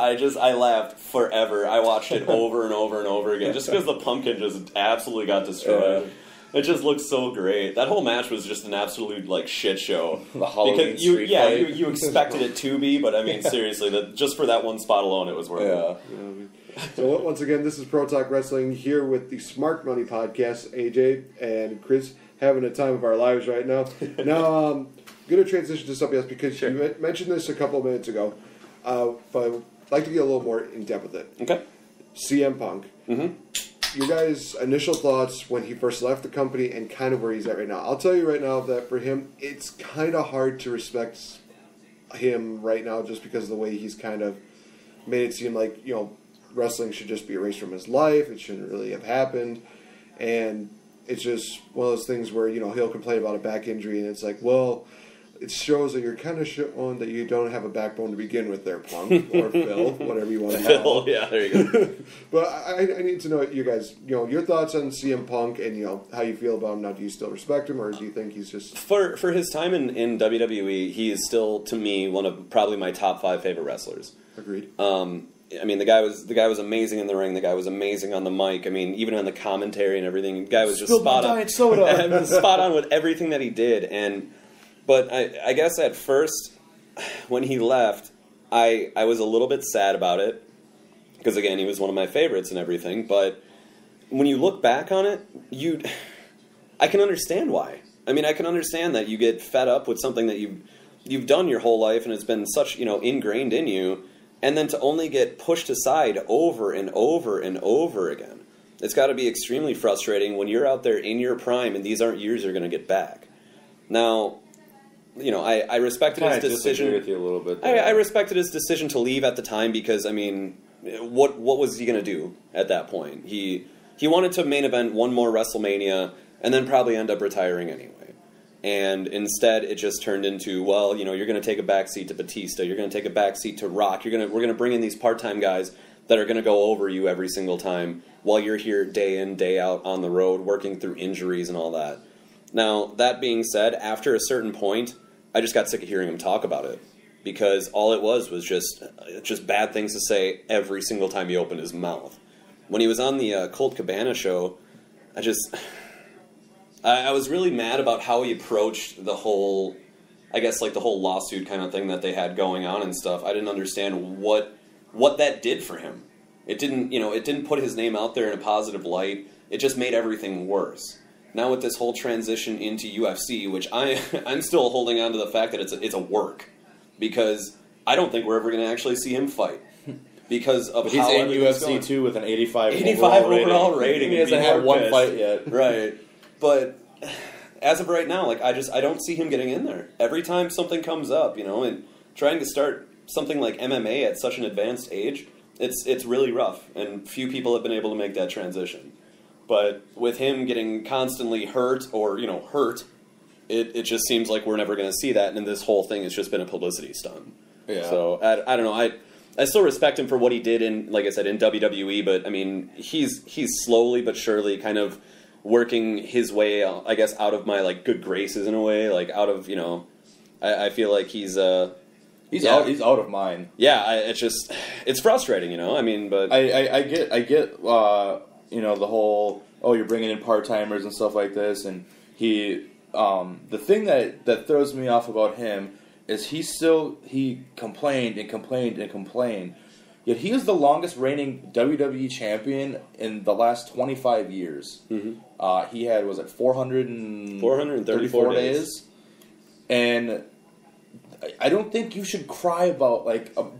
I laughed forever. I watched it over and over and over again just because the pumpkin just absolutely got destroyed. Yeah. It just looks so great. That whole match was just an absolute like shit show. The Halloween because street fight. you expected it to be, but I mean seriously, just for that one spot alone, it was worth it. So once again, this is Pro Talk Wrestling here with the Smart Money Podcast. AJ and Chris having a time of our lives right now. Now, I'm going to transition to something else because you mentioned this a couple of minutes ago, but I'd like to get a little more in depth with it. Okay. CM Punk. Mm-hmm. You guys' initial thoughts when he first left the company and kind of where he's at right now. I'll tell you right now that for him, it's kind of hard to respect him right now just because of the way he's kind of made it seem like, you know, wrestling should just be erased from his life. It shouldn't really have happened. And it's just one of those things where, you know, he'll complain about a back injury and it's like, well, it shows that you're kind of showing that you don't have a backbone to begin with there, Punk, or Phil, whatever you want to call Phil, yeah, there you go. But I need to know you guys, you know, your thoughts on CM Punk and, you know, how you feel about him now. Do you still respect him or do you think he's just... For his time in WWE, he is still, to me, one of probably my top 5 favorite wrestlers. Agreed. I mean, the guy was amazing in the ring. The guy was amazing on the mic. I mean, even on the commentary and everything, the guy was just spot on. Spot on with everything that he did. But I guess at first, when he left, I was a little bit sad about it because again, he was one of my favorites and everything. But when you look back on it, I can understand why. I mean, I can understand that you get fed up with something that you've done your whole life and it's been such, you know, ingrained in you. And then to only get pushed aside over and over and over again. It's got to be extremely frustrating when you're out there in your prime and these aren't years you're going to get back. Now, you know, I respected his decision. I disagree with you a little bit. I respected his decision to leave at the time because, I mean, what was he going to do at that point? He wanted to main event one more WrestleMania and then probably end up retiring anyway. And instead, it just turned into, well, you know, you're going to take a backseat to Batista. You're going to take a backseat to Rock. We're going to bring in these part-time guys that are going to go over you every single time while you're here day in, day out on the road, working through injuries and all that. Now, that being said, after a certain point, I just got sick of hearing him talk about it because all it was just bad things to say every single time he opened his mouth. When he was on the Colt Cabana show, I was really mad about how he approached the whole, I guess, like the whole lawsuit kind of thing that they had going on and stuff. I didn't understand what that did for him. It didn't put his name out there in a positive light. It just made everything worse. Now with this whole transition into UFC, which I'm still holding on to the fact that it's a work because I don't think we're ever going to actually see him fight. Because of he's how in UFC too with an 85 overall rating. He hasn't had one fight yet. Right. But as of right now, like I don't see him getting in there. Every time something comes up, you know, and trying to start something like MMA at such an advanced age, it's really rough, and few people have been able to make that transition. But with him getting constantly hurt, it just seems like we're never going to see that, and this whole thing has just been a publicity stunt. Yeah. So I don't know. I still respect him for what he did in, like I said, in WWE, but I mean, he's slowly but surely kind of working his way, I guess, out of my like good graces in a way, like out of, you know, I feel like he's out of mine. Yeah, it's frustrating, you know. I mean, but I get you know, the whole you're bringing in part timers and stuff like this, and he the thing that throws me off about him is he complained and complained and complained. Yet he is the longest reigning WWE champion in the last 25 years. Mm-hmm. He had, 434 days? And I don't think you should cry about,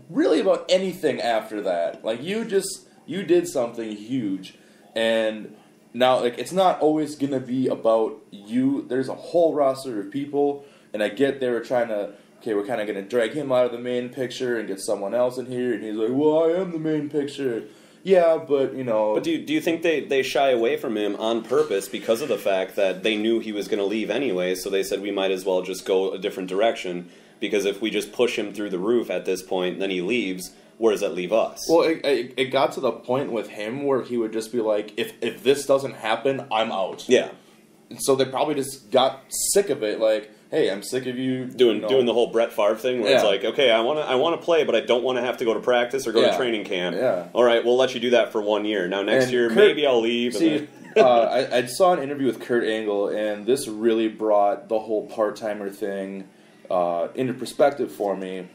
really about anything after that. Like, you did something huge. And now, it's not always going to be about you. There's a whole roster of people, and I get they were trying to... Okay, we're kind of going to drag him out of the main picture and get someone else in here. And he's like, well, I am the main picture. Yeah, but, you know... But do you think they shy away from him on purpose because of the fact that they knew he was going to leave anyway, so they said we might as well just go a different direction, because if we just push him through the roof at this point, then he leaves, where does that leave us? Well, it got to the point with him where he would just be like, if this doesn't happen, I'm out. Yeah. And so they probably just got sick of it, like... hey, I'm sick of you doing the whole Brett Favre thing where it's like, okay, I want to play, but I don't want to have to go to practice or go to training camp. Yeah. All right, we'll let you do that for 1 year. Now next year, maybe I'll leave. See, I saw an interview with Kurt Angle, and this really brought the whole part-timer thing into perspective for me,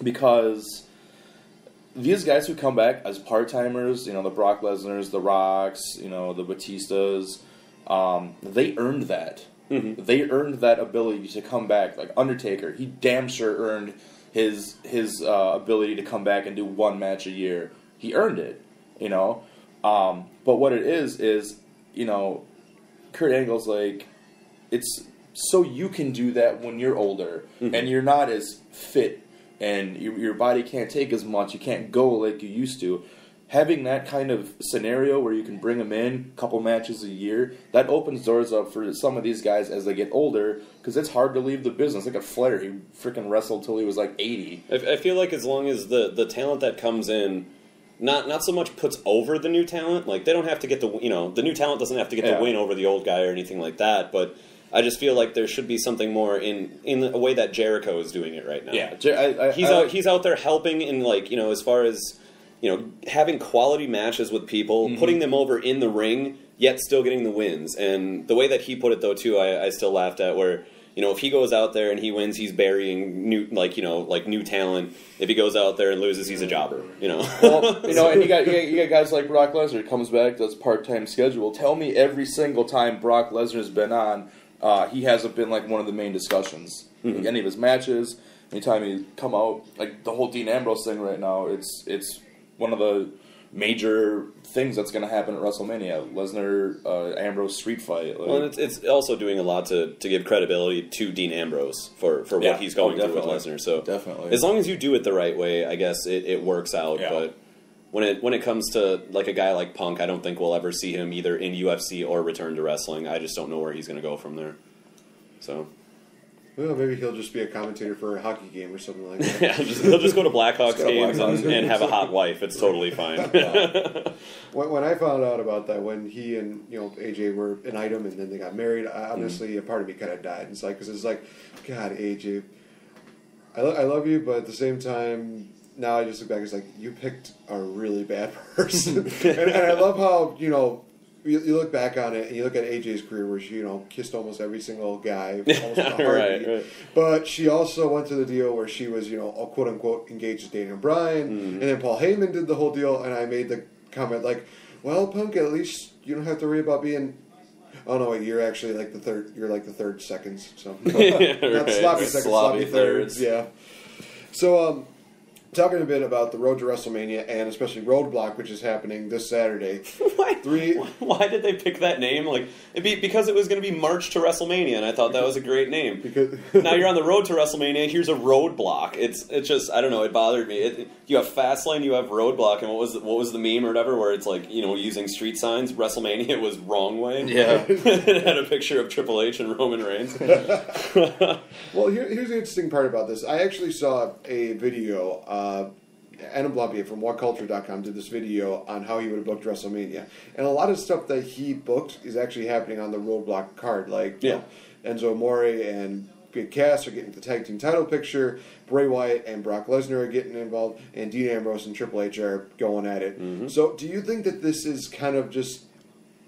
because these guys who come back as part-timers, the Brock Lesnar's, the Rocks, the Batistas, they earned that. Mm-hmm. They earned that ability to come back. Like Undertaker, he damn sure earned his ability to come back and do one match a year. He earned it, But what it is, Kurt Angle's like, it's so you can do that when you're older and you're not as fit and your body can't take as much. You can't go like you used to. Having that kind of scenario where you can bring them in a couple matches a year, that opens doors up for some of these guys as they get older, because it's hard to leave the business. Look at Flair. He freaking wrestled till he was like 80. I feel like as long as the talent that comes in not so much puts over the new talent, like they don't have to get the new talent doesn't have to get the win over the old guy or anything like that, but I just feel like there should be something more in a way that Jericho is doing it right now. Yeah, he's out there helping in as far as having quality matches with people, putting them over in the ring, yet still getting the wins. And the way that he put it, though, too, I still laughed at, where if he goes out there and he wins, he's burying new talent. If he goes out there and loses, he's a jobber. Well, and you got guys like Brock Lesnar comes back, does part-time schedule. Tell me every single time Brock Lesnar's been on, he hasn't been like one of the main discussions. Like any of his matches, anytime he come out, like the whole Dean Ambrose thing right now, it's one of the major things that's going to happen at WrestleMania. Lesnar, Ambrose street fight. Well, and it's also doing a lot to give credibility to Dean Ambrose for what he's going through with Lesnar. So definitely, as long as you do it the right way, I guess it works out. Yeah. But when it comes to like a guy like Punk, I don't think we'll ever see him either in UFC or return to wrestling. I just don't know where he's going to go from there. So. Well, maybe he'll just be a commentator for a hockey game or something like that. Yeah, he'll just go to Blackhawks games and have a hot wife. It's totally fine. When I found out about that, when he and AJ were an item and then they got married, honestly, a part of me kind of died. It's like, because it's like, God, AJ, I love you, but at the same time, now I just look back, it's like, you picked a really bad person. and I love how, you look back on it and you look at AJ's career where she, kissed almost every single guy, almost with a heartbeat. Right. But she also went to the deal where she was, quote unquote engaged to Daniel Bryan, and then Paul Heyman did the whole deal, and I made the comment like, well, Punk, at least you don't have to worry about being. Oh no, wait, you're actually like the third. You're like the third seconds. So not sloppy seconds, sloppy thirds. Yeah. So talking a bit about the road to WrestleMania and especially Roadblock, which is happening this Saturday. Why did they pick that name? Because it was going to be March to WrestleMania, and I thought that was a great name. Now you're on the road to WrestleMania. Here's a Roadblock. It's just, I don't know. It bothered me. You have Fastlane, you have Roadblock, and what was the meme or whatever where it's like using street signs. WrestleMania was wrong way. Yeah, it had a picture of Triple H and Roman Reigns. Well, here's the interesting part about this. I actually saw a video. Adam Blampier from WhatCulture.com did this video on how he would have booked WrestleMania. And a lot of stuff that he booked is actually happening on the Roadblock card. Like, Enzo Amore and Big Cass are getting the tag team title picture. Bray Wyatt and Brock Lesnar are getting involved. And Dean Ambrose and Triple H are going at it. Mm-hmm. So do you think that this is kind of just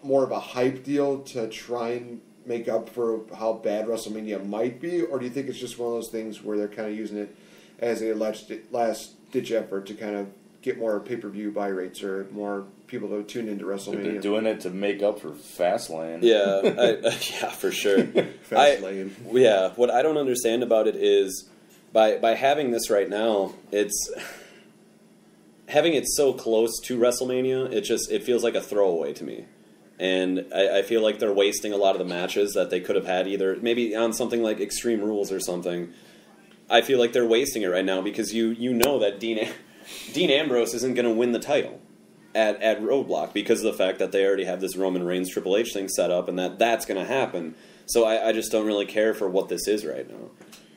more of a hype deal to try and make up for how bad WrestleMania might be? Or do you think it's just one of those things where they're kind of using it as a last-ditch effort to kind of get more pay-per-view buy rates or more people to tune into WrestleMania? They're doing it to make up for Fastlane. Yeah, yeah, for sure. Fastlane. What I don't understand about it is by having this right now, it's having it so close to WrestleMania. It feels like a throwaway to me. And I feel like they're wasting a lot of the matches that they could have had either maybe on something like Extreme Rules or something. I feel like they're wasting it right now because you know that Dean Ambrose isn't going to win the title at Roadblock because of the fact that they already have this Roman Reigns Triple H thing set up and that's going to happen. So I just don't really care for what this is right now.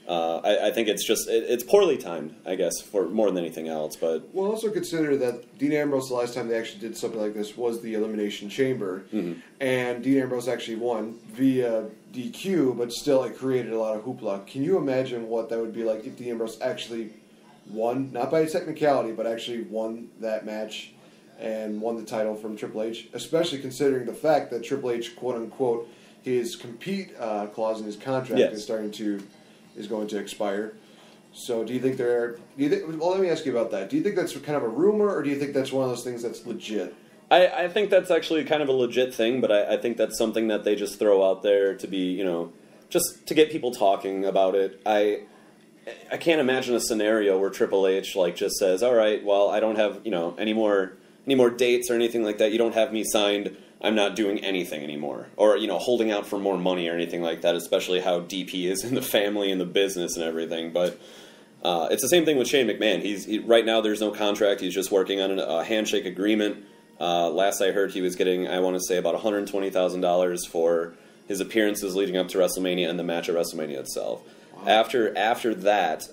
I think it's just it's poorly timed, I guess, for more than anything else. But we'll also consider that Dean Ambrose, the last time they actually did something like this, was the Elimination Chamber, and Dean Ambrose actually won via DQ, but still it created a lot of hoopla. Can you imagine what that would be like if Dean Ambrose actually won, not by technicality, but actually won that match and won the title from Triple H, especially considering the fact that Triple H, quote unquote, his compete clause in his contract is going to expire. So do you think well, let me ask you about that. Do you think that's kind of a rumor, or do you think that's one of those things that's legit? I think that's actually kind of a legit thing, but I think that's something that they just throw out there to be, just to get people talking about it. I can't imagine a scenario where Triple H just says, all right, well, I don't have, any more dates or anything like that. You don't have me signed. I'm not doing anything anymore. Or, holding out for more money or anything like that, especially how deep he is in the family and the business and everything. But it's the same thing with Shane McMahon. Right now there's no contract. He's just working on a handshake agreement. Last I heard, he was getting, I want to say, about $120,000 for his appearances leading up to WrestleMania and the match at WrestleMania itself. Wow. After that,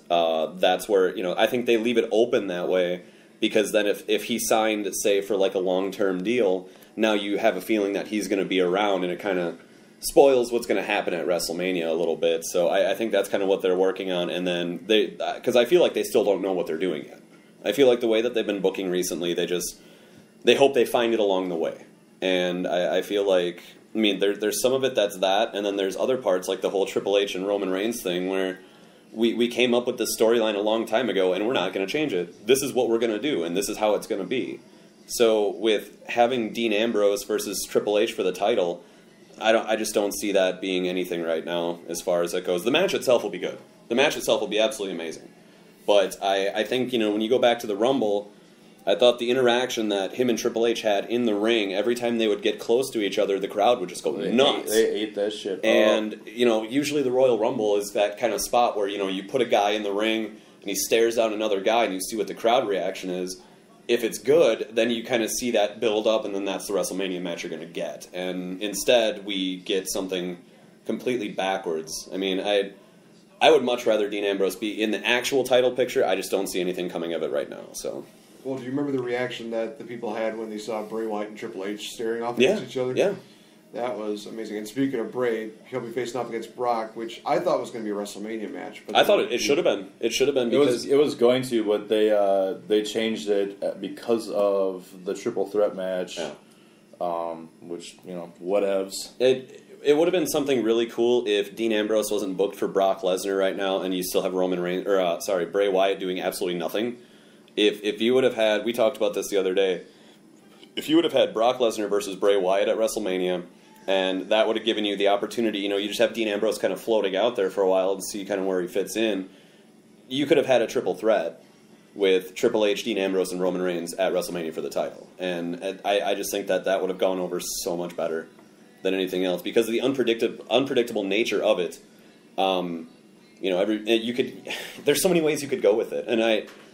that's where, I think they leave it open that way, because then if he signed, say, for a long-term deal, now you have a feeling that he's going to be around, and it kind of spoils what's going to happen at WrestleMania a little bit. So I think that's kind of what they're working on, and then because I feel like they still don't know what they're doing yet. I feel like the way that they've been booking recently, they hope they find it along the way. And I feel like, there's some of it that's that, and then there's other parts, like the whole Triple H and Roman Reigns thing, where we came up with this storyline a long time ago, and we're not going to change it. This is what we're going to do, and this is how it's going to be. So with having Dean Ambrose versus Triple H for the title, I just don't see that being anything right now as far as it goes. The match itself will be good. The match itself will be absolutely amazing. But I think, when you go back to the Rumble, I thought the interaction that him and Triple H had in the ring, every time they would get close to each other, the crowd would just go nuts. They ate that shit up. And, usually the Royal Rumble is that kind of spot where, you put a guy in the ring and he stares down another guy and you see what the crowd reaction is. If it's good, then you kind of see that build up, and then that's the WrestleMania match you're going to get. And instead, we get something completely backwards. I would much rather Dean Ambrose be in the actual title picture. I just don't see anything coming of it right now. So. Well, do you remember the reaction that the people had when they saw Bray Wyatt and Triple H staring off against each other? Yeah. That was amazing. And speaking of Bray, he'll be facing off against Brock, which I thought was going to be a WrestleMania match. But I thought it should have been. It should have been because it was going to, but they changed it because of the triple threat match. Yeah. Which whatevs. It would have been something really cool if Dean Ambrose wasn't booked for Brock Lesnar right now, and you still have Bray Wyatt doing absolutely nothing. If you would have had, we talked about this the other day. If you would have had Brock Lesnar versus Bray Wyatt at WrestleMania, and that would have given you the opportunity, you just have Dean Ambrose kind of floating out there for a while to see kind of where he fits in. You could have had a triple threat with Triple H, Dean Ambrose, and Roman Reigns at WrestleMania for the title. And I just think that would have gone over so much better than anything else because of the unpredictable nature of it. There's so many ways you could go with it. And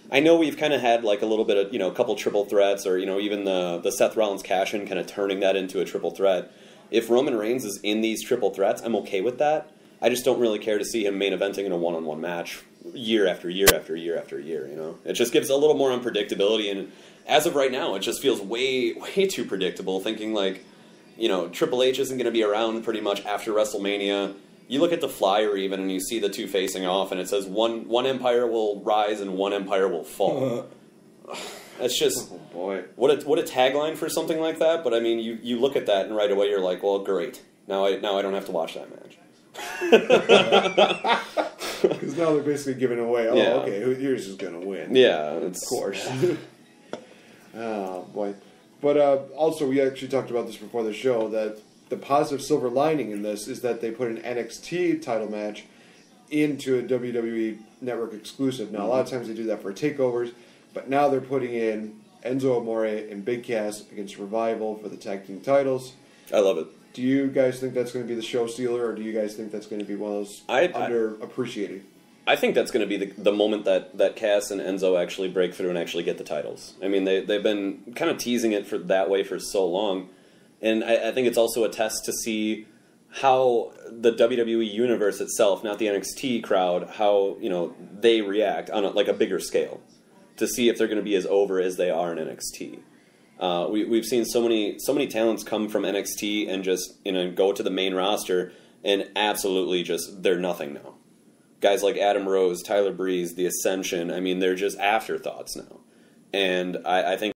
I know we've kind of had a little bit of, a couple triple threats or, even the Seth Rollins cash-in kind of turning that into a triple threat. If Roman Reigns is in these triple threats, I'm okay with that. I just don't really care to see him main eventing in a one-on-one match year after year after year after year, It just gives a little more unpredictability, and as of right now, it just feels way, way too predictable, thinking Triple H isn't going to be around pretty much after WrestleMania. You look at the flyer even, and you see the two facing off, and it says one empire will rise and one empire will fall. That's just what a tagline for something like that. But you look at that, and right away you're like, well, great. Now I don't have to watch that match. Because now they're basically giving away. Oh, okay, yours is going to win. Yeah, of course. Oh boy. But also, we actually talked about this before the show that the positive silver lining in this is that they put an NXT title match into a WWE Network exclusive. Now, a lot of times they do that for takeovers, but now they're putting in Enzo Amore and Big Cass against Revival for the tag team titles. I love it. Do you guys think that's going to be the show stealer, or do you guys think that's going to be one of those underappreciated? I think that's going to be the moment that Cass and Enzo actually break through and actually get the titles. They've been kind of teasing it for that way for so long. And I think it's also a test to see how the WWE universe itself, not the NXT crowd, how they react on like a bigger scale to see if they're going to be as over as they are in NXT. We've seen so many talents come from NXT and just go to the main roster and absolutely just they're nothing now. Guys like Adam Rose, Tyler Breeze, The Ascension, I mean they're just afterthoughts now. And I think